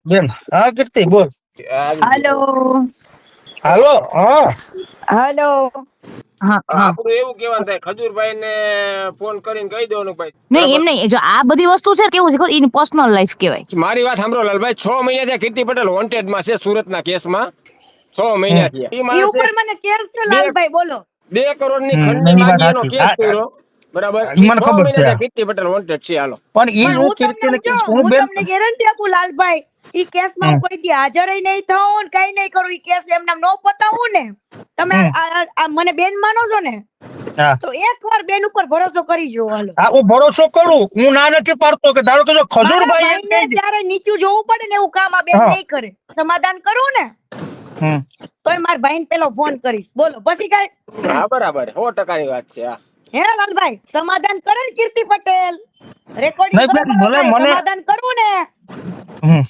બેન હા કીર્તિ બોલ. આવી હાલો ગયો. હાલો હા. હાલો. હા હા આપણું એવું કહેવાનું થાય ખજૂરભાઈ ને ફોન કરીને કહી દેવાનું ભાઈ નહીં બરાબર. એમ નહીં, જો આ બધી વસ્તુ છે કેવું છે ખબર, એની પર્સનલ લાઈફ કહેવાય. મારી વાત સાંભળો લાલભાઈ, 6 મહિના થયા કીર્તિ પટેલ વોન્ટેડ માં છે સુરતના કેસમાં. 6 હમ મહિના થયા. ઈ ઈ માણસે ઉપર મને કેસ છે બે લાલભાઈ, બોલો. 2 કરોડની હમ ખંડણી એની વાત માંગી એનો સાચી. કેસ કર્યો. બરાબર. ઈ મને 6 ખબર મહિના છે થયા કીર્તિ પટેલ વોન્ટેડ છે. હાલો પણ ઈ પણ હું હું તમને કીર્તિને જો હું હું બેન. તમને ગેરંટી આપું લાલભાઈ, ઈ કેસમાં હમ હું કોઈ દી હાજર નહીં થાઉં ને કઈ નહીં કરું, ઈ કેસ એમને નો પતાવું ને, તમે હમ આ મને બેન માનો છો ને, હા તો એકવાર બેન ઉપર ભરોસો કરી જો. હાલો, હા હું ભરોસો કરું, હું ના નથી પાડતો કે ધારો કે જો મારા ખજૂરભાઈ એમ ભાઈને કહી દે. ત્યારે નીચું જોવું પડે ને એવું કામ આ બેન હા નહીં કરે. સમાધાન કરું ને હમ તોય મારા ભાઈને પેલો ફોન કરીશ, બોલો પછી કઈ. હા બરાબર 100% ની વાત છે. હા હે લાલભાઈ, સમાધાન કરે ને કીર્તિ પટેલ, રેકોર્ડિંગ નહીં કરો બેન મારા ભલે ભાઈ, મને સમાધાન કરવું ને. હમ